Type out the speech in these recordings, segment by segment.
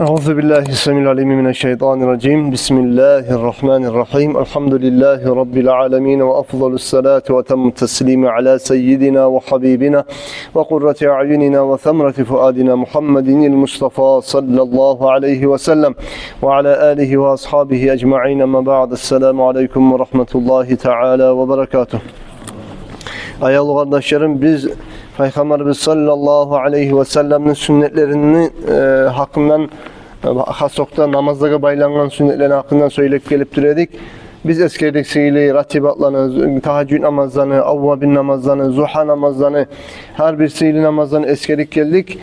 Euzubillahimineşşeytanirracim. Bismillahirrahmanirrahim. Elhamdülillahi Rabbil alemin ve afdalus salatu ve temmut teslimi ala seyyidina ve habibina ve kurrati a'yunina ve semrati fuadina Muhammedinil Mustafa sallallahu aleyhi ve sellem ve ala alihi ve ashabihi ecma'in ama ba'd. Esselamu aleyküm ve rahmetullahi teala ve berekatuh. Ayalı kardeşlerim, biz Peygamberimiz sallallahu aleyhi ve sellem'in sünnetlerini hakkından hasokta namazlara baylanan sünnetlerin hakkından söyleyip gelip duruyordik. Biz eskerdik seyli, ratibatlarını, tahaccüd namazlarını, avvabin namazlarını, zuha namazlarını, her bir seyli namazlarını eskerdik geldik.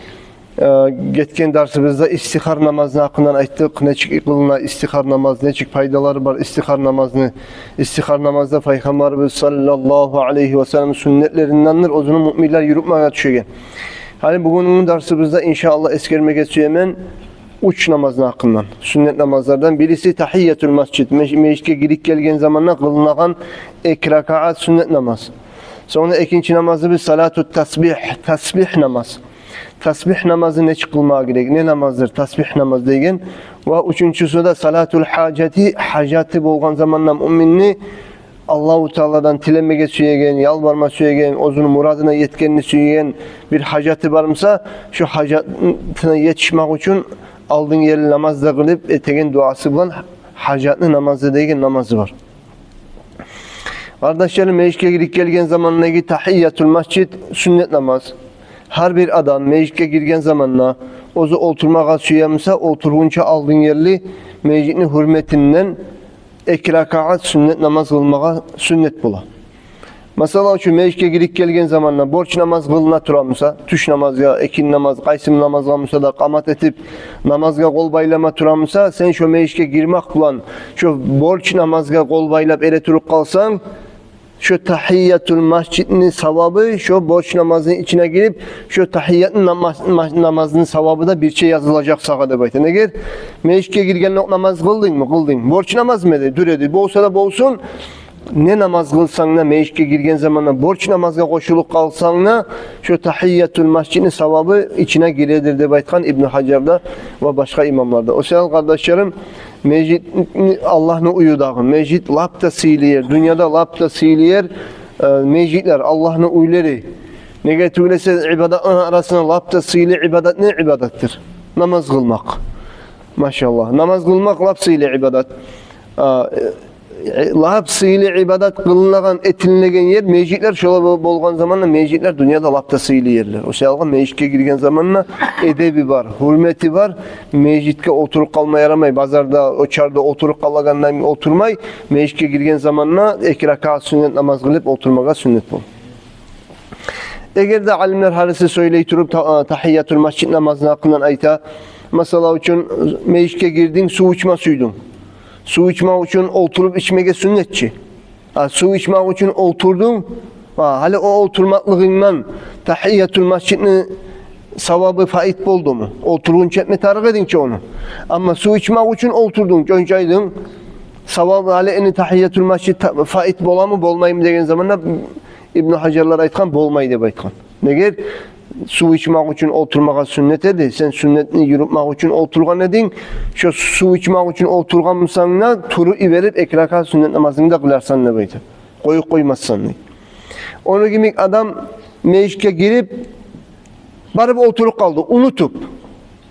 Geçen dersimizde istihar namazını hakkından ayttık. Ne çık kılına istihar namazı, ne çık faydaları var istihar namazını. İstihar namazda Peygamberimiz sallallahu aleyhi ve sellem sünnetlerindendir. O zaman müminler yürütmeye düşüyor. Hani bugünün dersimizde inşallah eskermek geçiyor uç namazın hakkından. Sünnet namazlardan birisi tahiyyetül mescid. Meşke girip gelgen zamanla kılınan 2 rakaat sünnet namaz. Sonra ikinci namazı bir salatü tasbih, tasbih namaz. Tasbih namazı ne çıkılmaya gerek? Ne namazdır? Tasbih namazı degen. Ve üçüncüsü de salatül haceti, haceti bolgan zamanla müminni Allah-u Teala'dan tilemege süyegen, yalvarma süyegen, ozunun muradına yetkenini süyegen bir haceti varımsa, şu hacetine yetişmek için aldığın yeri namazda kılıp etegen duası bulan hacetli namazı degen namazı var. Kardeşlerim, meşke girip gelgen zamanındaki tahiyyatül mescid sünnet namaz. Her bir adam meclise girgen zamanla ozu oturmağa süyemse oturgunca aldığın yerli meclisin hürmetinden 2 rakaat sünnet namaz kılmağa sünnet bula. Mesela şu meclise girip gelgen zamanla borç namaz kılına turamsa, tüş namaz ya, ekin namaz, kaysım namaz kılmışsa da kamat etip namazga kol baylama turamsa, sen şu meclise girmek bulan, şu borç namazga kol baylap ele turup kalsan, şu tahiyyatül mescidinin sevabı, şu borç namazının içine girip, şu tahiyyatın namazının sevabı da bir şey yazılacak sağda bayta. Ne gel? Meclise girgen namaz kıldın mı? Kıldın. Borç namaz mı dedi? Düredi. Bolsa da bolsun. Ne namaz kılsan da meclise girgen zamanla borç namazga koşulup kalsan da şu tahiyyatül mescidinin sevabı içine giredir de baytkan İbn Hacer'da ve başka imamlarda. O sebeple kardeşlerim, mecid Allah'ın uyudağın, mecid lapta siliyer, dünyada lapta siliyer, mecidler Allah'ın uyuları. Ne getirülese ibadatın arasında lapta sili ibadat ne ibadattir? Namaz kılmak. Maşallah. Namaz kılmak lapta ile ibadat. Lapta ile ibadat kılınan, etinlegen yer, mecitler şöyle bolgan zamanla mecitler dünyada lapta sili yerler. O sebeple mecitke girgen zamanla edebi var, hürmeti var. Mecitke oturup kalmaya yaramay. Bazarda, oçarda oturup kalagandan oturmay. Mecitke girgen zamanla 2 rakaat sünnet namaz kılıp oturmağa sünnet bol. Eğer de alimler harisi söyleyip durup tahiyyatül mescid namazını hakkından ayta, mesela için mecitke girdin, su içme suydun. Su içmek için oturup içmeye sünnetçi. Su içmek için oturdun. Hali o oturmaklığından tahiyyatül mescidinin sevabı faid boldu mu? Oturgun çekme tarık edince onu. Ama su içmek için oturdun, önceydin. Sevabı hali eni tahiyyatül mescid faid bola mı bolmayım degen zamanla İbn Hacer'lar aytkan bolmayı deb aytkan. Neger? Su içmek için oturmağa sünnet edi. Sen sünnetini yürütmek için oturgan edin. Şu su içmek için oturgan mısın turu verip 2 rakaat sünnet namazını da kılarsan ne beydi? Koyup koymazsan ne? Onu gibi adam meclise girip barıp oturup kaldı. Unutup.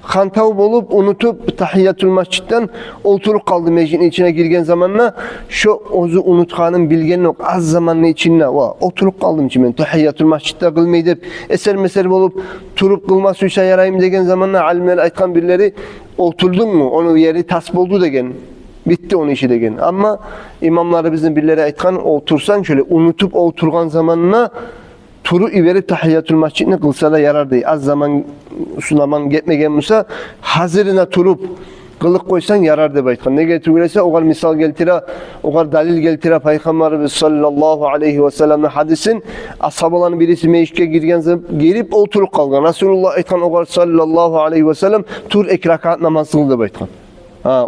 Hantav olup unutup tahiyyatül mescidden oturup kaldı meclisin içine girgen zamanla şu ozu unutkanın bilgenin yok az zamanın içinde oturup kaldım için ben tahiyyatül mescidde kılmayı deyip eser meser olup turup kılması yarayım degen zamanla alimler aytkan birileri oturdun mu onu yeri tasbih oldu degen bitti onun işi degen ama imamları bizim birileri aytkan otursan şöyle unutup oturgan zamanla turu verip tahiyyatül mescidini kılsa da yarar değil. Az zaman sunaman gitmegen olsa hazırına turup kılık koysan yarar de baytkan. Ne getirirse o kadar misal geltire, o kadar dalil geltire Peygamberimiz sallallahu aleyhi ve sellem'in hadisin ashabaların birisi meclise girip oturup kalgan. Resulullah aytkan o kadar sallallahu aleyhi ve sellem tur 2 rakaat namaz kıldı baytkan.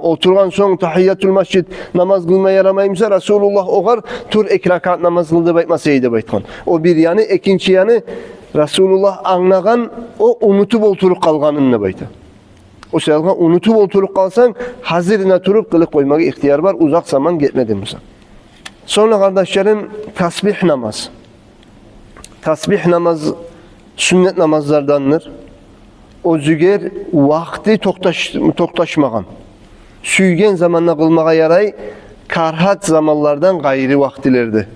Oturgan son tahiyyatül mescid namaz kılmaya yaramayımsa Resulullah oğar tur 2 rakaat namaz kıldı baytmasaydı baytkan. O bir yanı, ikinci yanı Resulullah anlagan o unutup oturup kalganın ne baytı. O sayılgan unutup oturup kalsan hazırına turup kılık koymaya ihtiyar var. Uzak zaman gitmedi Musa. Sonra kardeşlerim tasbih namaz. Tasbih namaz sünnet namazlardandır. O züger vakti toktaşmagan. Süygen zamanla kılmağa yaray karhat zamanlardan gayri vaktilerdi.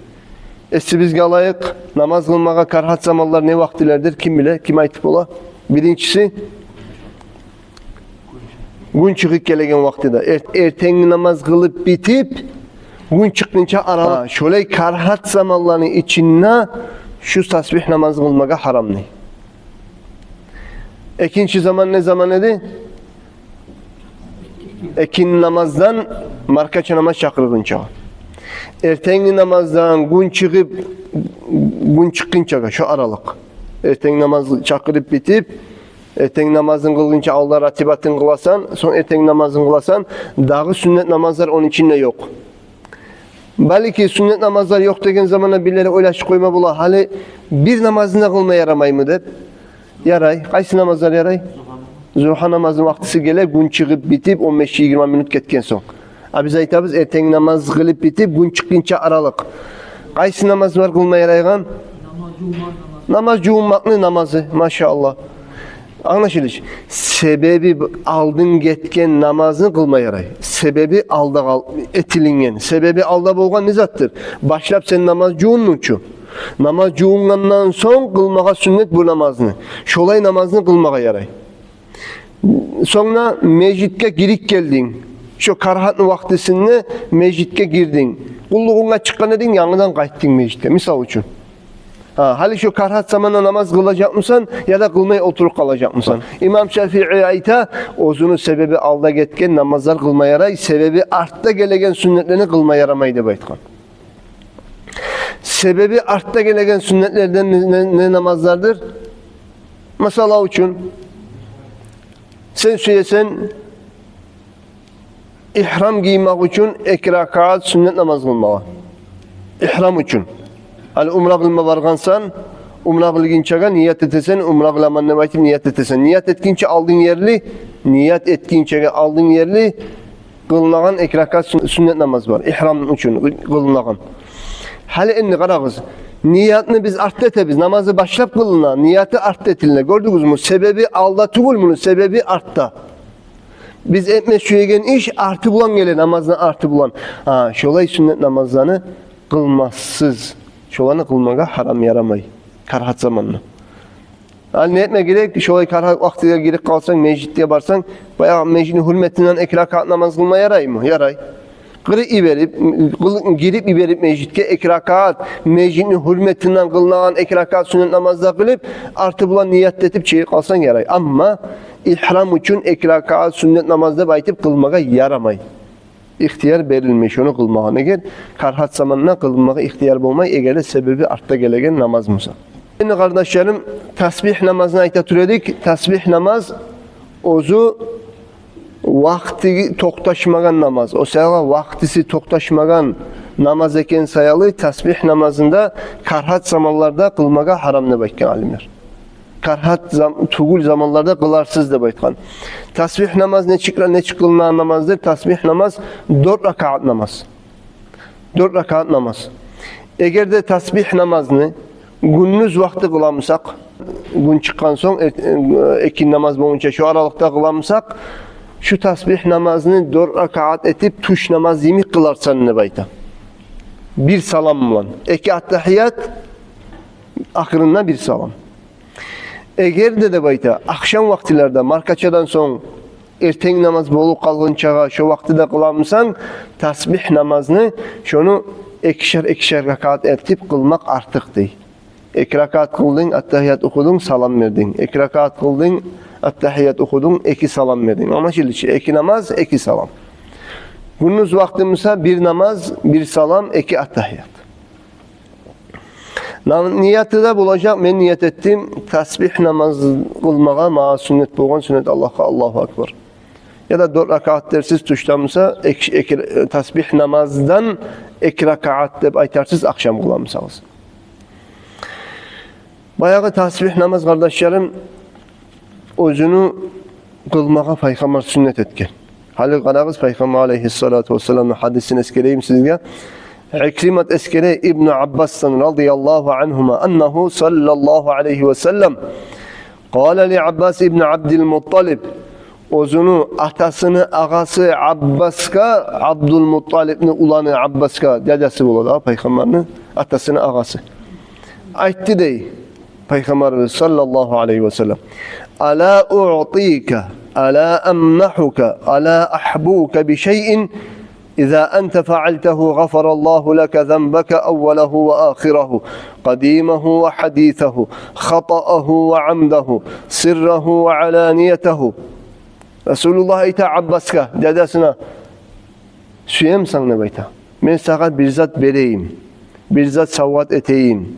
Biz galayık namaz kılmağa karhat zamanlar ne vaktilerdir? Kim bile? Kim aytıp ola? Birincisi gün çıkıp gelegen vaktide. Ertengi namaz kılıp bitip gün çıkınca ara. Şöyle karhat zamanlarının içine şu tasbih namaz kılmağa haram ne? İkinci zaman ne zaman idi? Ekin namazdan markaça namaz çakırgınca. Ertengi namazdan gün çıkınca şu aralık. Ertengi namaz çakırıp bitip ertengi namazın kılgınca Allah ratibatın kılasan, son ertengi namazın kılasan, dağı sünnet namazlar onun içinde yok. Belki sünnet namazlar yok degen zamana birileri oylaş koyma bula. Hali bir namazında kılma yaramay mı der? Yaray. Kaysi namazlar yaray? Zuha namazın vaktisi gele gün çıkıp bitip 15-20 minut ketken son. Biz aytabız erten namaz kılıp bitip gün çıkınca aralık. Kaysi namaz var kılma yaraygan? Namaz cumaklı namazı maşallah. Anlaşılış. Sebebi aldın getken namazını kılma yaray. Sebebi alda etilingen. Sebebi alda bolgan nizattır. Başlap sen namaz cuğunun için. Namaz cuğungandan son kılmağa sünnet bu namazını. Şolay namazını kılmağa yaray. Sonra mecitke girik geldin. Şu karhatın vaktisinde mecitke girdin. Kulluğuna çıkan edin yanından kayttın mecitke. Misal için. Hali şu karhat zamanında namaz kılacak mısın ya da kılmaya oturup kalacak mısın? İmam Şafii ayta ozunu sebebi alda getken namazlar kılmaya yaray, sebebi artta gelegen sünnetlerini kılmaya yaramaydı baytkan. Sebebi artta gelegen sünnetlerden ne namazlardır? Mesela için sen söylesen ihram giymek için 2 rakat sünnet namaz kılmağa. İhram için. Hani umra kılma vargansan, umra kılginçaga niyet etesen, umra kılaman ne vakit niyet etesen. Niyet etkince aldığın yerli, niyet etkince aldığın yerli kılınan 2 rakat sünnet namaz var. İhram için kılınan. Hali enni qarağız. Niyatını biz artta etebiz. Namazı başlap kılına, niyatı artta etiline. Gördünüz mü? Sebebi alda tugul bunun, sebebi artta. Biz etme süyegen iş artı bulan gele namazdan artı bulan. Şolay sünnet namazlarını kılmazsız. Şolanı kılmağa haram yaramay. Karhat zamanına. Ne etme gerek? Şolay karhat vaktine gerek kalsan, mecitliğe barsan, bayağı mecidin hürmetinden 2 rakat namaz kılma yaray mı? Yaray. Girip iberip mecitke 2 rakat mecidin hürmetinden kılınan 2 rakat sünnet namazda kılıp artı bulan niyet etip çeyir kalsan yaray. Ama ihram için 2 rakat sünnet namazda baytıp kılmağa yaramay. İhtiyar verilmiş onu kılmağa. Eğer karhat zamanına kılmağa ihtiyar olmay eğer sebebi artta gelegen namaz mısa. Şimdi kardeşlerim tasbih namazına ayta türedik. Tasbih namaz ozu vakti toktaşmagan namaz. O sayılan vaktisi toktaşmagan namaz eken sayalı tasbih namazında karhat zamanlarda kılmağa haram ne baytkan alimler. Karhat tugul zamanlarda kılarsız da baytkan. Tasbih namaz ne çıkılınan namazdır? Tasbih namaz 4 rakat namaz. 4 rakat namaz. Eğer de tasbih namazını gündüz vakti kılamsak, gün çıkan son ekin namaz boyunca şu aralıkta kılamsak, şu tasbih namazını 4 rakat etip tuş namaz yemek kılarsan ne bayta? Bir salam olan. 2 attahiyat ahırında bir salam. Eğer de bayta akşam vaktilerde markaçadan son erten namaz bolup kalgınçaga şu vaktide kılamsan tasbih namazını şunu 2'şer rakat etip kılmak artık değil. 2 rakat kıldın, attahiyat okudun, salam verdin. 2 rakat kıldın, attahiyat okudun, 2 salam verdin. Ama şimdi 2 namaz, 2 salam. Gündüz vaktimizde 1 namaz, 1 salam, 2 attahiyat. Niyeti de bulacak, ben niyet ettim, tasbih namaz kılmağa, mağa sünnet boğan sünnet Allah'a, Allahu Akbar. Ya da 4 rakat dersiz tuşlamısa, tasbih namazdan 2 rakat deyip aytarsız akşam kılamısınız. Bayağı tasbih namaz kardeşlerim, özünü kılmağa Peygamber sünnet etken. Hali qarağız Peygamber aleyhissalatu vesselam'ın hadisini eskeleyim sizge. İkrimat eskere İbn Abbas'tan radıyallahu anhuma ennehu sallallahu aleyhi ve sellem qala li Abbas ibn Abdülmuttalib ozunu atasını ağası Abbas'a Abdülmuttalib'ni ulanı Abbas'a dedesi buladı Peygamber'in atasını ağası. Aytti dey Peygamberimiz sallallahu aleyhi ve sellem ala u'tika ala emnahuka ala ahbuka bi şeyin إذا أنت فعلته غفر الله لك ذنبك أوله وآخره قديمه وحديثه خطأه وعمده سره وعلانيته Resulullah ita Abbas'a dedesine süyem sana beyta. Ben sana bir zat vereyim. Bir zat savvat eteyim.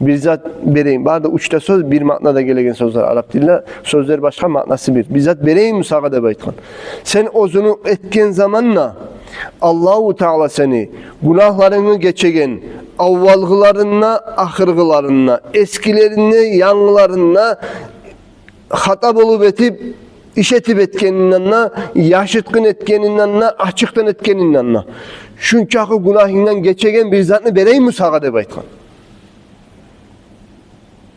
Bir zat vereyim. Bazı uçta söz bir manada gelegen sözler Arap dilinde. Sözler başka manası bir. Bir zat vereyim sana da beytan. Sen ozunu etken zamanla Allahu Teala seni günahlarını geçegen avvalgılarına, ahırgılarına, eskilerini, yanlarına hata bulup etip işetip etkeninden, yaşıtkın etkeninden, açıktan etkeninden. Şunçakı günahından geçegen bir zatını vereyim mi sana de baytkan.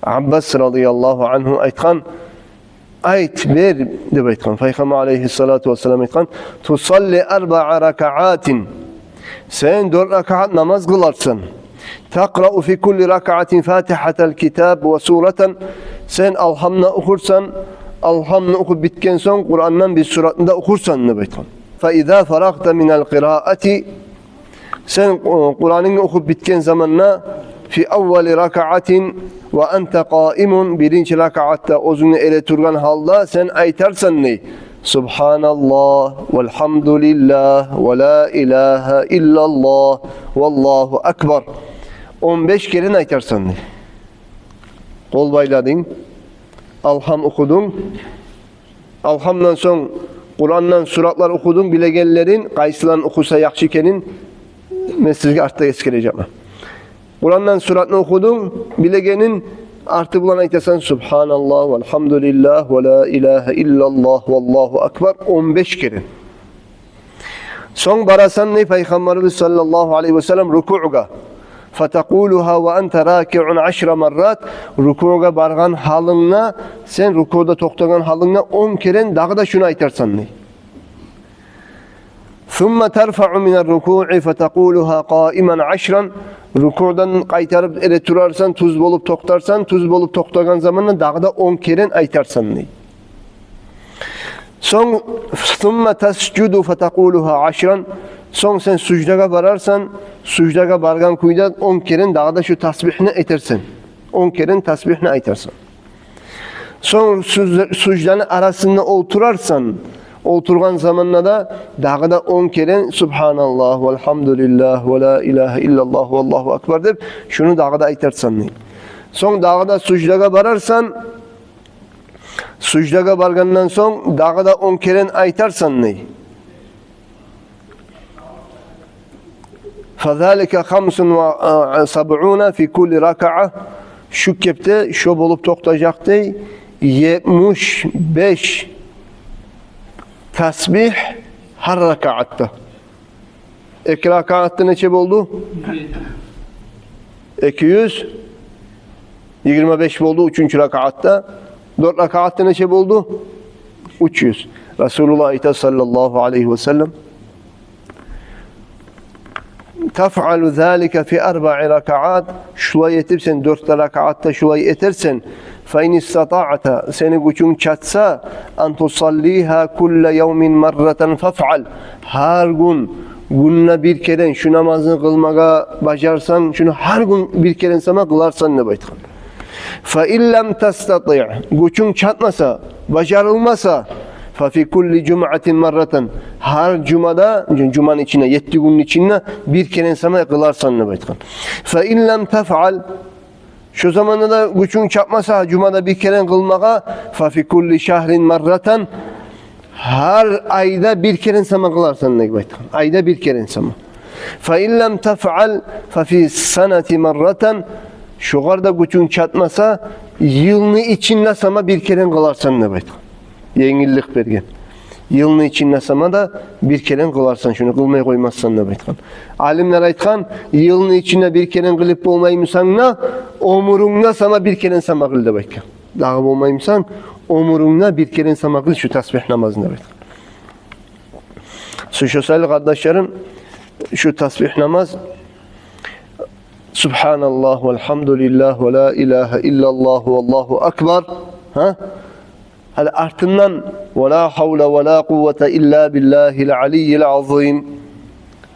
Abbas radıyallahu anhu aytkan ayet ver de baytkan. Peygamber aleyhissalatu vesselam aytkan tusalli arba'a raka'atin sen 4 rakaat namaz kılarsın. Takra'u fi kulli raka'atin fatihatel kitab ve sureten sen alhamna okursan alhamna okup bitken son Kur'an'dan bir suratında okursan ne baytkan. Fa iza faragta minel qiraati sen Kur'an'ı okup bitken zamanla fi evveli raka'atin ve ente qaimun birinci raka'atta ozunu ele turgan halda sen aytarsan ne? Subhanallah velhamdülillah ve la ilahe illallah vallahu ekber 15 kere aytarsan ne? Kol bayladın, alham okudun, alhamdan son Kur'an'dan suratlar okudun, bilegenlerin kayısılan okusa yakşikenin mesleği artta eskeleyeceğim. Kur'an'dan suratını okudun, bilegenin artı bulan aytasan Subhanallah velhamdülillah ve la ilahe illallah vallahu ekber 15 kere. Son barasan ne Peygamberimiz sallallahu aleyhi ve sellem ruku'ga fatakuluha ve ente raki'un 10 marrat ruku'ga bargan halınla sen ruku'da toktagan halınla 10 kere daha da şunu aytarsan ne? ثُمَّ تَرْفَعُ مِنَ الرُّكُوعِ فَتَقُولُهَا قَائِمًا 10 Ruku'dan kaytarıp ele turarsan, tuz bolup toktarsan, tuz bolup toktagan zamanla daha da 10 kere aytarsan ne? Son ثُمَّ تَسْجُدُ فَتَقُولُهَا 10 Son sen sucdaga bararsan, sucdaga bargan kuyda 10 kere daha da şu tasbihini etersen. 10 kere tasbihini aytarsan. Son sucdanın arasında oturarsan, oturgan zamanla da daha da 10 kere Subhanallah velhamdülillah ve la ilahe illallah vallahu ekber deyip şunu daha da aytarsan ne? Son daha da sucdaga bararsan sucdaga bargandan son daha da 10 kere aytarsan ne? فَذَٰلِكَ خَمْسٌ وَسَبْعُونَ فِي كُلِّ رَكَعَةٍ şu kepte şu bolup toktacaktı 75 tasbih her rakaatta. 2 rakaatta neçe oldu? 225 oldu 3. rakaatta. 4 rakaatta neçe oldu? 300. Resulullah sallallahu aleyhi ve sellem tef'alu zâlike fi 4 raka'at şulay etip sen 4 rakaatta şulay etersen fe in istata'ta seni gücün çatsa an tusalliha kulle yevmin marratan fef'al her gün gününe bir kere şu namazını kılmaga bacarsan şunu her gün bir kere sana kılarsan ne baytkan fe illem testati' gücün çatmasa bacarılmasa فَفِي كُلِّ جُمْعَةٍ مَرَّةً her cumada, cumanın içine, 7 günün içinde bir kere sana kılarsan ne baytkan. فَاِنْ لَمْ تَفْعَلْ şu zamanda da gücün çapmasa cumada bir kere kılmaka فَفِي كُلِّ شَهْرٍ مَرَّةً her ayda bir kere sana kılarsan ne baytkan. Ayda bir kere sana. فَاِنْ لَمْ تَفْعَلْ فَفِي سَنَةِ مَرَّةً şu kadar gücün çatmasa yılını içinde sana bir kere kılarsan ne baytkan. Yengillik bergen. Yılın içinde sama da bir keren kılarsan şunu, kılmay koymazsan da aytkan. Alimler aytkan, yılın içinde bir keren kılıp bolmayımsan omurunna sama bir keren sama kıl da aytkan. Dağı bolmayımsan omurunna bir keren sama kıl şu tasbih namazında aytkan. Söşosaylı kardeşlerim, şu tasbih namaz Subhanallah velhamdülillah ve la ilahe illallah ve allahu akbar. Hadi artından ve la havle ve la kuvvete illa billahil aliyyil azim.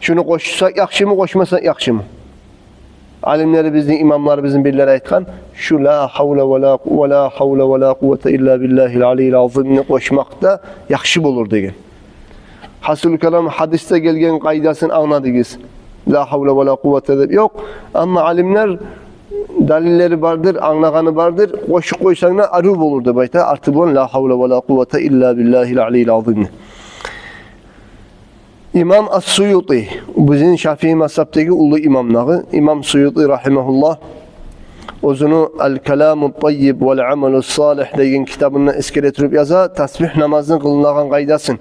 Şunu koşsak yakşı mı, koşmasak yakşı mı? Alimleri bizim, imamlar bizim birileri aytkan, şu la havle ve la havle ve la kuvvete illa billahil aliyyil azim'ni koşmak da yakşı bulur degen. Hasıl kelam hadiste gelgen kaydasını anladınız. La havle ve la kuvvete de yok. Ama alimler dalilleri vardır, anlaganı vardır. Koşuk koysan da arub olur da bayta. Artı bunun la havle ve la kuvvete illa billahil aliyyil azim. İmam As-Suyuti, bizim Şafii mazhabtaki ulu imamları, İmam Suyuti rahimehullah, özünü El-Kelamu Tayyib vel Amelü Salih deyen kitabını eskeretirip yaza, tasbih namazını kılınan kaydasın.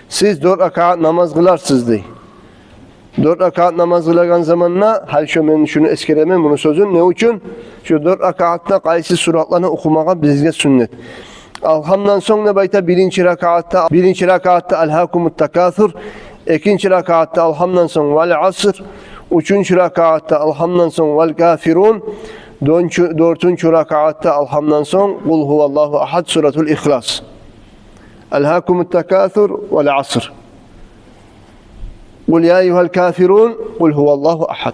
Siz 4 rekat namaz kılarsınız dey. 4 rekat namaz kılagan zamanla, hal şu men şunu eskeremem bunu sözün ne için? Şu 4 rekatta qaysı suratlarını okumağa bizge sünnet. Alhamdan sonra bayta birinci rekatta Alhaakumut Takathur, ikinci rekatta Alhamdan sonra vel Asr, üçüncü rekatta Alhamdan sonra vel Kafirun, dördüncü rekatta Alhamdan sonra Kul huvallahu ahad suratul İhlas. Alhaakumut Takathur vel Asr. Kul ya eyyuhel kafirun, kul huvallahu ahad.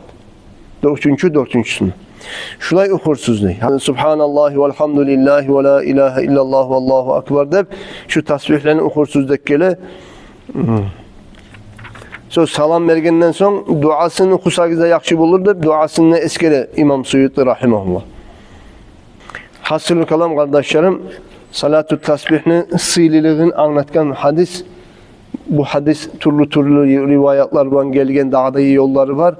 Dördüncüsünü. Şulay okursuz ney? Subhanallah velhamdülillahi ve la ilahe illallah ve allahu akbar deyip şu tasbihlerini okursuz dekkele. So salam vergenden son duasını okusagıza yakşı bulur deyip duasını eskere İmam Suyuti rahimahullah. Hasılı kalam kardeşlerim, salatü tasbihini sığliliğini anlatkan hadis. Bu hadis türlü rivayetler var, gelgen dağda iyi yolları var.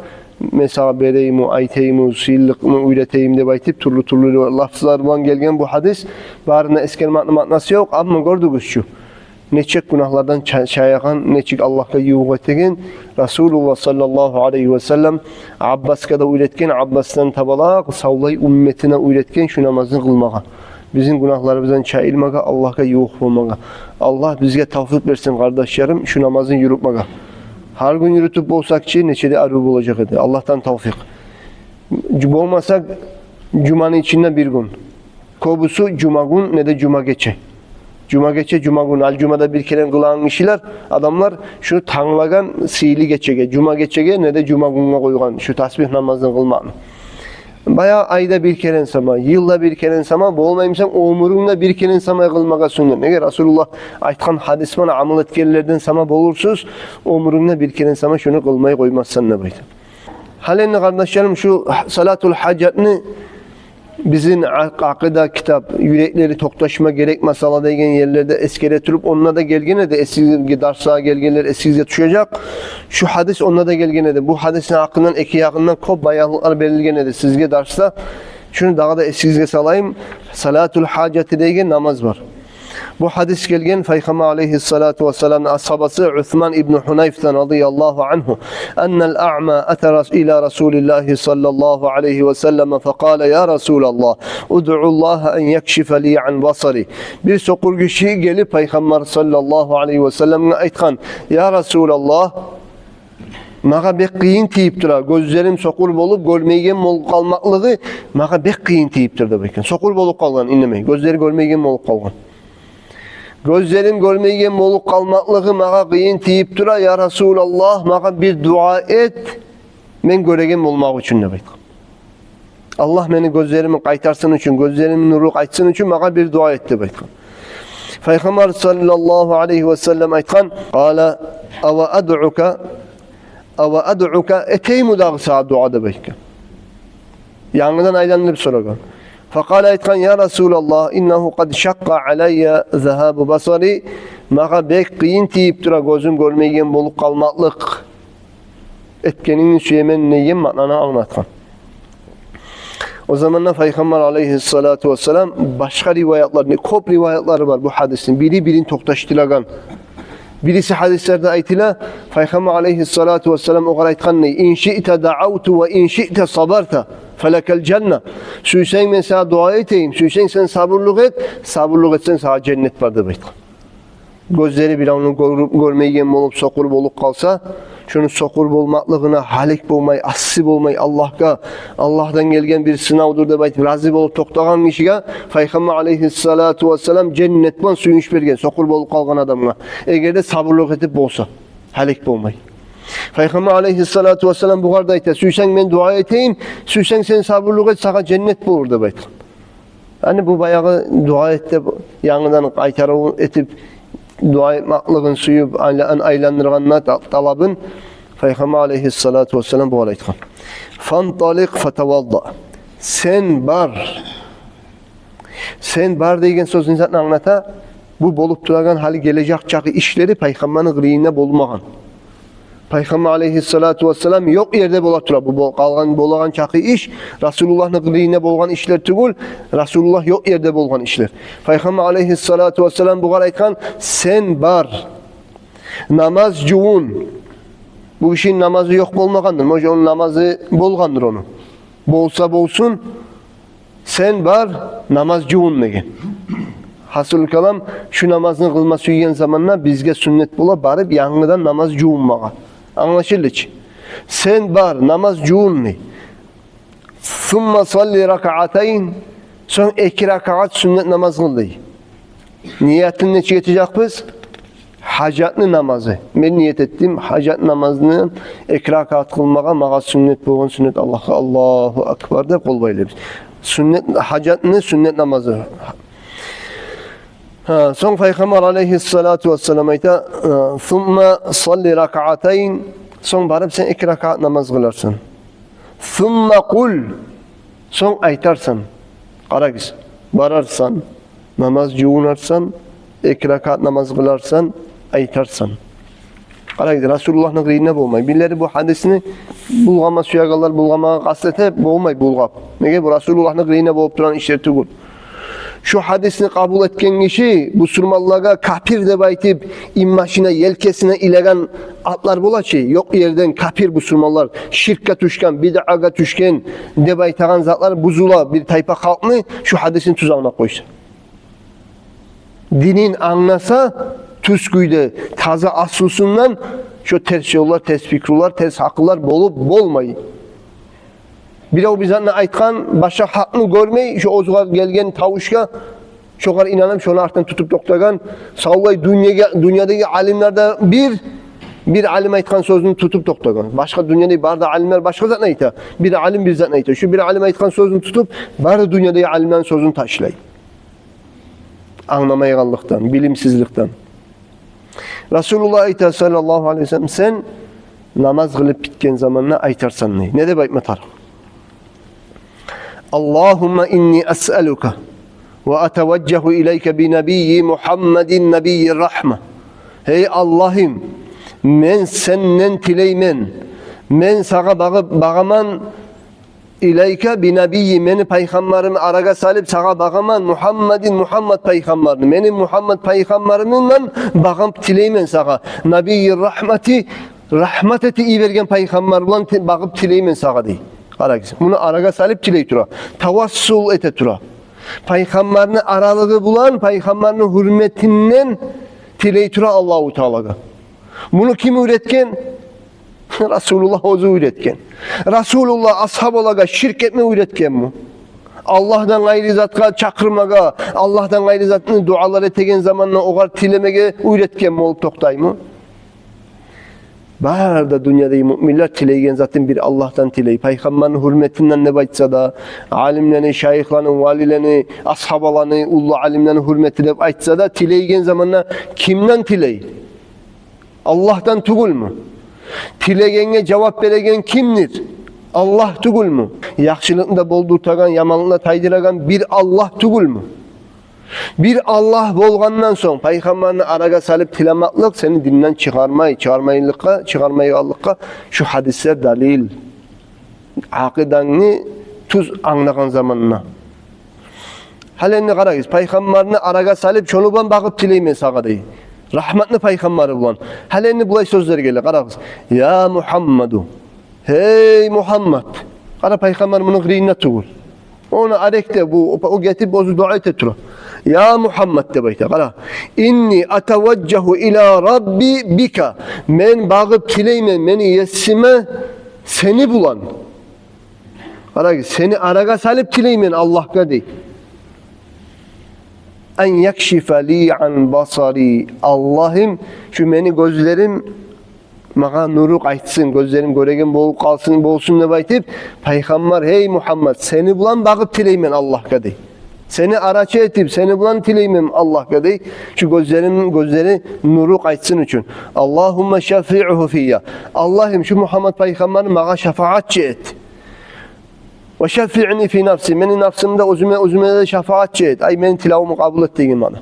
Mesela bereymu, ayteymu, sığlıkımı, üreteyim de baytip türlü lafızlar var gelgen bu hadis. Barına esker matnası yok ama gördüğünüz şu. Neçik günahlardan çayakan, neçik Allah'a yuğu ettiğin Resulullah sallallahu aleyhi ve sellem Abbas'a da üretken, Abbas'tan tabalak, savlay ümmetine üretken şu namazını kılmağa. Bizim günahlarımızdan çayılmağa, Allah'a yuğu olmağa. Allah bizge tavfik versin kardeşlerim, şu namazını yürütmağa. Her gün yürütüp olsak ki neçede arub olacak idi. Allah'tan tavfik. Olmasak Cuma'nın içinde bir gün. Kobusu Cuma gün ne de Cuma geçe. Cuma geçe, Cuma gün. Al Cuma'da bir kere kılan kişiler, adamlar şunu tanlagan sihirli geçege. Cuma geçege ne de Cuma gününe koygan. Şu tasbih namazını kılmanı. Bayağı ayda bir kere sama, yılda bir kere sama, bu olmayımsan omurunda bir kere sama kılmağa sünnet. Eğer Resulullah aytkan hadis bana amel etkenlerden sama bolursuz, omurunda bir kere sama şunu kılmayı koymazsan ne baydı. Halen kardeşlerim şu salatul hacatını bizim akıda kitap, yürekleri toktaşma gerek masala degen yerlerde eskere türüp onunla da gelgene de eski darsağa gelgenler eskizge düşecek. Şu hadis onunla da gelgene de bu hadisin hakkından eki yakından kop bayaklıklar belirgene de sizge darsa şunu daha da eskizge salayım. Salatul hacati degen namaz var. Bu hadis gelgen Peygamber aleyhissalatu vesselam'ın ashabası Uthman ibn Hunayf'tan radıyallahu anhu ennel a'ma ata ila Resulillahi sallallahu aleyhi ve sellem fekale ya Resulallah ud'ullaha en yekşife li an basari. Bir sokur kişi gelip Peygamber sallallahu aleyhi ve sellem'e aytkan ya Resulallah mağa bek kıyın tiyip durar. Gözlerim sokur bolup görmeygen bolup kalmaklığı mağa bek kıyın tiyip durdu. Sokur bolup kalgan inlemey. Gözleri görmeygen bolup kalgan. Gözlerim görmeygen bolup kalmaklığı mağa kıyın tiyip dura ya Resulallah mağa bir dua et men göregen olmak için de baytım. Allah beni gözlerimi kaytarsın için, gözlerimin nuru kaytsın için mağa bir dua etti baytım. Peygamber sallallahu aleyhi ve sellem aytkan qala ava ad'uka eteymu dağsa duada baytım. Yanından aylanıp soragan. فقال aytkan ya Resulallah innehu kad şakka alayya zahabu basari mağa bek kıyın tiyip dura gözüm görmeygen bolup kalmaklık etkeninin süyemen neyen manana anlatkan. O zamanlar Peygamber aleyhissalatu vesselam başka rivayetler, kop rivayetleri var bu hadisin. Biri birini toktaştılagan. Birisi hadislerde aytila Peygamber aleyhissalatu vesselam o kadar aytkan ne? İn şi'te da'avtu ve in şi'te sabarta felekel cennet. Süysen ben sana dua eteyim. Süysen sen sabırlık et. Sabırlık etsen sana cennet var da baytkan. Gözleri bir onu görmeyen olup sokurup olup kalsa şunu sokurup olmaklığına halik olmayı, asip olmayı Allah'tan gelgen bir sınavdır da bayt razı olup toktagan kişiye Peygamber aleyhissalatu vesselam cennetten suyunç bergen sokurup olup kalgan adamına. Eğer de sabırlık edip olsa halik olmayı. Peygamber aleyhissalatu vesselam bu kadar ayta süysen ben dua eteyim, süysen sen sabırlık et sana cennet bulur da bayt. Hani bu bayağı dua et de yanından aytarı etip dua etmeklığın suyu aylandırganına talabın Peygamber aleyhissalatu vesselam bu alaytkan. Fantalik fetevadda. Sen bar degen sözün zaten anlata bu bolup duragan hali gelecek çakı işleri Peygamber'in gıriyine bolmagan. Peygamber aleyhissalatu vesselam yok yerde bolatura bu bolagan çakı iş Resulullah'ın gıriyine bolgan işler tügül Resulullah yok yerde bolgan işler. Peygamber aleyhissalatu vesselam bu aytkan sen bar namaz cuun bu işin namazı yok bolmagandır. Moja onun namazı bolgandır onu. Bolsa bolsun sen bar namaz cuun degen. Hasıl kalam şu namazını kılması yiyen zamanla bizge sünnet bola barıp yanıdan namaz cuunmağa. Anlaşıldı ki. Sen bar namaz cuun ne? Thumma salli rak'atayn. Son 2 rakaat sünnet namaz kıldı. Niyetin ne yetecek biz? Hacatlı namazı. Ben niyet ettim hacat namazının 2 rakaat kılmağa mağa sünnet boğun sünnet Allah'a Allahu Akbar da kol bayılır. Sünnet hacatlı sünnet namazı. Son Peygamber aleyhissalatu vesselam ayta thumma salli rak'atayn son barıp sen 2 rakaat namaz kılarsın. Thumma kul son aytarsın. Qaragız. Bararsan namaz cuğunarsan 2 rakaat namaz kılarsan aytarsan. Qaragız Resulullah'ın gıriyine bolmay. Billeri bu hadisini bulgama suyagalar bulgama qasete bolmay bulgap. Nege bu Resulullah'ın gıriyine bolup duran işler tugul. Şu hadisini kabul etken kişi bu surmallığa kapir de baytip immaşine yelkesine ilegan atlar bolaçı yok yerden kapir bu surmallar şirkka tüşken bid'aga tüşken de baytagan zatlar buzula bir tayfa halkını şu hadisin tuzağına koysa. Dinin anlasa tüsküyde taze aslusundan şu ters yollar, ters fikrular, ters haklar bolup bolmayı. Bir de o bizanla aytkan başka hakkını görmeyi şu ozuğa gelgen tavuşka şoğar inanıp şunu arttan tutup doktagan sağlay dünyadaki alimlerde bir alim aytkan sözünü tutup doktagan. Başka dünyada barda alimler başka zatına ayta. Bir alim bir zatına ayta. Şu bir alim aytkan sözünü tutup barda dünyadaki alimlerin sözünü taşlay. Anlamayanlıktan, bilimsizlikten. Resulullah ayta sallallahu aleyhi ve sellem sen namaz kılıp bitken zamanla aytarsan ne? Ne de baytma taraf? Allahümme inni es'eluka ve ateveccehu ileyke bi nebiyyi Muhammedin nebiyyi rahme. Hey Allah'ım, men senden tileymen, men sağa bağaman ileyke bi nebiyyi, meni peygamberimi araga salip sağa bağaman Muhammed peygamberini, meni Muhammed peygamberimden bağam tileymen sağa. Nebiyyi rahmeti, rahmet eti iyi vergen peygamber ulan bağıp tileymen sağa dey. Bunu araga salip tiley tura. Tavassul ete tura. Peygamberini aralığı bulan, peygamberinin hürmetinden tiley tura Allah-u Teala'ga. Bunu kim üretken? Resulullah ozu üretken. Resulullah ashab olaga şirk etme üretken mi? Allah'tan gayri zatka çakırmaga, Allah'tan gayri zatını dualar etegen zamanla oğar tilemege üretken mi olup toktay mı? Barda dünyadaki müminler tileygen zaten bir Allah'tan tiley. Peygamberin hürmetinden ne baytsa da alimlerini, şeyhlerini, valilerini, ashabalarını, ullu alimlerini hürmetine aytsa da tileygen zamanla kimden tiley? Allah'tan tugul mu? Tilegenge cevap veregen kimdir? Allah tugul mu? Yaxşılığında boldurtagan, yamanlığında taydıragan bir Allah tugul mu? Bir Allah bolgandan soň peygamberini araga salıp tilamaklık seni dinden çıkarmayallıkka şu hadisler dalil. Akidanı tuz anlagan zamanına. Haleni qarayız, paygambarını araga salıp çonuban bakıp tileymen sağa dey. Rahmatlı paygambarı bulan. Haleni bulay sözler gelir, qarayız. Ya Muhammedu, hey Muhammed. Qara paygambar bunun qırıyına tuğul. Onu arekte bu, o getip bozu dua et tura. Ya Muhammed de bayta, qara. İnni ateveccehu ila Rabbi bika. Men bağıp tileymen, meni yesime seni bulan. Qara seni araga salıp tileymen Allah'a dey. En yakşife li an basari. Allah'ım şu meni gözlerim mağa nuru qaytsın, gözlerim göregen bolup kalsın, bolsun dep aytıp, paygambar hey Muhammed seni bulan bagıp tileymen Allah'a dey. Seni araçı etip seni bulan tileymen Allah'a dey. Şu gözleri nuru qaytsın üçün. Allahumme şafi'uhu fiyya. Allah'ım şu Muhammed paygambarı mağa şefaatçi et. Ve şefi'ni fi nafsi. Meni nafsımda özüme de şefaatçi et. Ay meni tilavımı kabul et deyin bana.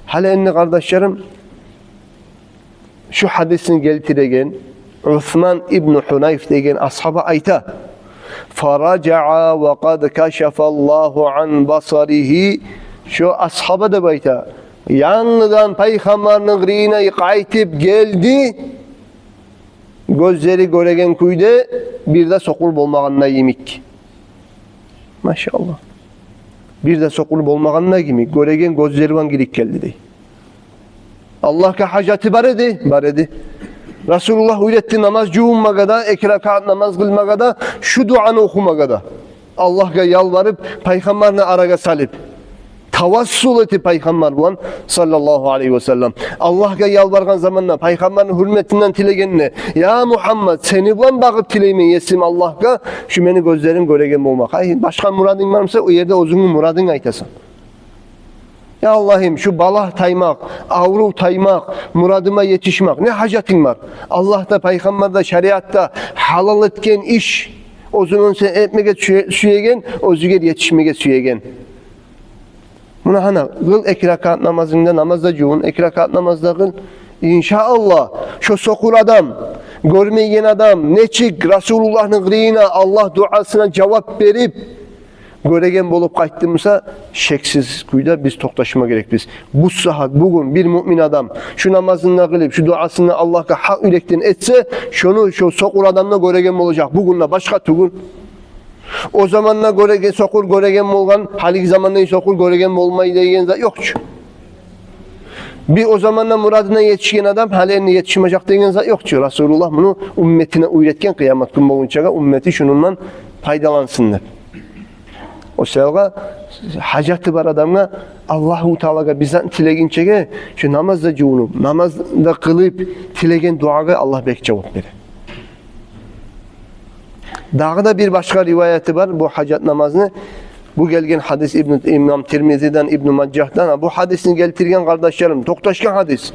Hala enni kardeşlerim, şu hadisini geltiregen Osman İbn Hunayf degen ashaba ayta. Faraca'a ve kad kaşefallahu an basarihi. Şu ashaba da bayta. Yanlıdan paygambarın qırıyına qaytip geldi. Gözleri göregen kuyde bir de sokul bolmağanına yemik. Maşallah. Bir de sokul bolmağanına yemik. Göregen gözleri van girik geldi dey. Allah'a hacati bar edi. Resulullah öğretti namaz cuğunmagada, 2 rekat namaz kılmagada, şu duanı okumagada. Allah'a yalvarıp, paygambarını araga salıp, tavassul eti paygambar bulan sallallahu aleyhi ve sellem. Allah'a yalvargan zamanla paygambarın hürmetinden tilegenine, ya Muhammed seni bulan bakıp tileymen yesim Allah'a, şu meni gözlerim göregen olmak. Ay, başka muradın varsa o yerde özünün muradını aytasın. Ya Allah'ım şu balah taymak, avru taymak, muradıma yetişmek ne hacatin var? Allah'ta, paygambarda, şeriatta halal etken iş, ozunun sen etmege süyegen, ozuger yetişmege süyegen. Buna hana, kıl 2 rekat namazında namazda cuğun, 2 rekat namazda kıl. İnşallah şu sokur adam, görmeyen adam, neçik Resulullah'ın qırıyına, Allah duasına cevap verip, göregen bolup qaytdımsa şeksiz kuyda biz toktaşma gerek biz. Bu saat bugün bir mümin adam şu namazını kılıp şu duasını Allah'a hak yürekten etse şu sokur adamla göregen olacak. Bugünle başka tugün. O zamanla göregen sokur göregen olgan haliki zamanla sokur göregen olmayı deyen yok. Bir o zamanla muradına yetişken adam haline yetişmeyecek deyen yok. Resulullah bunu ümmetine öğretken kıyamet günü boyunca ümmeti şununla faydalansınlar. O selga hacatı var adamga Allahu Teala'ga bizden tileginçege şu namazda cuğunup, namazda kılıp tilegen duaga Allah bek cevap verir. Daha da bir başka rivayeti var bu hacat namazını. Bu gelgen hadis İmam Tirmizi'den, İbn Maccah'dan. Bu hadisini getirgen kardeşlerim, toktaşkan hadis.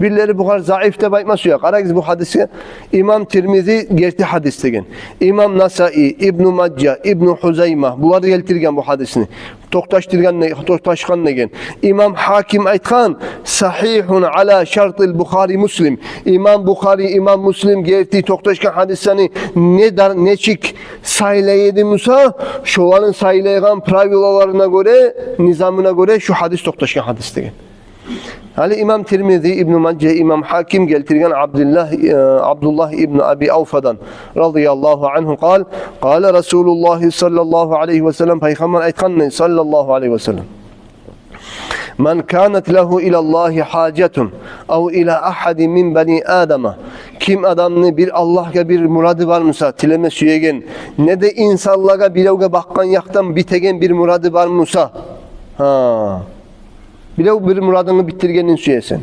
Birileri bu kadar zayıf da bakması yok. Arayız bu hadisi. İmam Tirmizi gerti hadis degen. İmam Nasai, İbn Maccah, İbn Huzeyma bunları getirgen bu hadisini. Toktaşkan degen. İmam Hakim aytkan sahihun ala şartıl Bukhari Muslim. İmam Bukhari, İmam Muslim gerti toktaşkan hadisini neçik saylayedi Musa şolanın saylayan pravilalarına göre, nizamına göre şu hadis toktaşkan hadis degen. Hali İmam Tirmizi, İbn Maccah, İmam Hakim geltirgen Abdullah İbn Abi Avfa'dan radıyallahu anhu qala Resulullah sallallahu aleyhi ve sellem peygamber aytkan sallallahu aleyhi ve sellem men kanat lehu ilallahi hacetun ev ila ahadi min bani adama kim adamını bir Allah'a bir muradı var mısa tileme süyegen ne de insanlığa bilevge bakkan yaktan bitegen bir muradı var mısa bile bir muradını bitirgenin süyesen.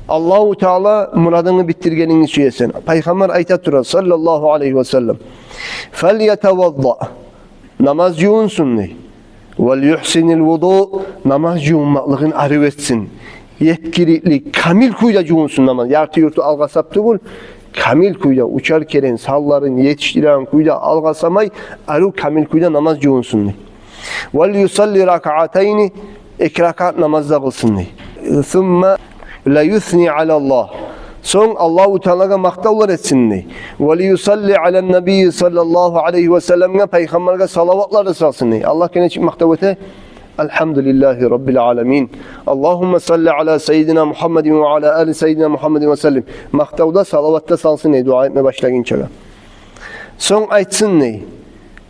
Allahu Teala muradını bitirgenin süyesen. Peygamber aytatura sallallahu aleyhi ve sellem. Fel yetevadda. Namaz yuğunsun ne? Vel yuhsinil vudu. Namaz yuğunmaklığın arıvetsin. Yetkililik, kamil kuyda yuğunsun namaz. Yartı yurtu algasap tugul. Kamil kuyda uçar keren, salların, yetiştiren kuyda algasamay. Arı kamil kuyda namaz yuğunsun ne? Vel yusalli rak'atayni. 2 rekat namazda kılsın. Thumma la yusni ala Allah. Son Allahu Teala'ga maktavlar etsinler. Ve li yusalli alen nebiyyi sallallahu aleyhi ve sellem'e peygamberge salavatları salsınlar. Allah gene çık maktavete. Elhamdülillahi Rabbil alemin. Allahümme salli ala seyyidina Muhammedin ve ala ali seyyidina Muhammedin ve sellim. Maktavda salavatta salsınlar. Dua etme başlayınca. Son aytsın ne?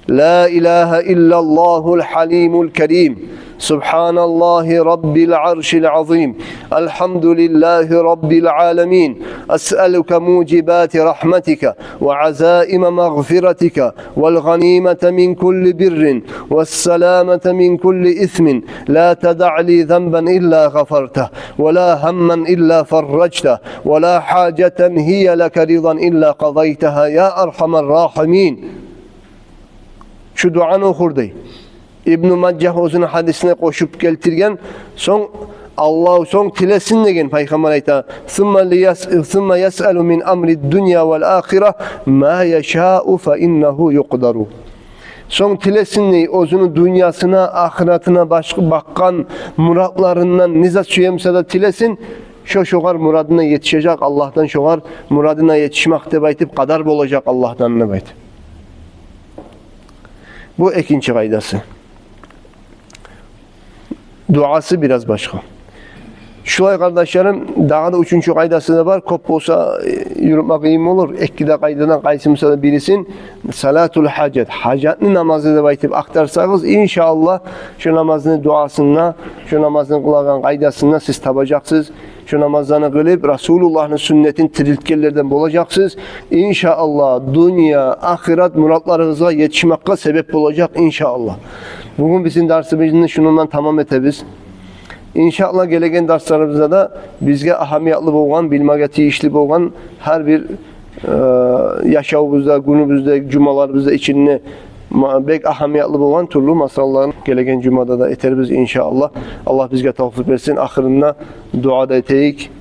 La ilahe illallahul halimul kerim. Subhanallahi Rabbil arşil azim. Elhamdülillahi Rabbil alemin. Es'eluke mucibati rahmetika ve azaime mağfiratika vel ganimete min kulli birrin ve selamete min kulli ismin. La teda'li zenben illa gafartah ve la hammen illa farrajtah ve la haceten hiye leke ridan illa qadaytaha ya erhamer rahimin. Şu duanı okurdu. İbn-i Maccah o'zini hadisine koşup keltirgen son Allah son tilesin degen Peygamber ayta "Summa yes'elu min amri dunya vel ahire ma yeşâ'u fe innehu yuqdaru." Son tilesin o'zini dünyasına, ahiretine bakkan muratlarından nizat şuyemse de tilesin şoğar muradına yetişecek Allah'tan şoğar muradına yetişmek deb aytıp kadar olacak Allah'tan deb aytıp. Bu ikinci kaydası. Duası biraz başka. Şulay kardeşlerim, daha da üçüncü kaydası da var. Kop olsa yürütmek iyi mi olur? Ekkide kaydadan kaysımsa da birisin. Salatul hacet. Hacetli namazı da baytip aktarsanız inşallah şu namazını duasına, şu namazını kılağın kaydasına siz tabacaksınız. Şu namazlarını kılıp Resulullah'ın sünnetin tiriltkellerden bulacaksınız. İnşallah dünya, ahiret muratlarınıza yetişmekle sebep olacak inşallah. Bugün bizim dersimizin şunundan tamam etebiz. İnşallah gelegen derslerimizde de bizge ahamiyatlı bolgan, bilmege tiyişli bolgan her bir yaşavımızda, günümüzde, cumalarımızda içinde bek ahamiyatlı bolgan türlü masalların gelegen cumada da eterimiz inşallah. Allah bizge tavfik versin. Ahirinde duada eteyik.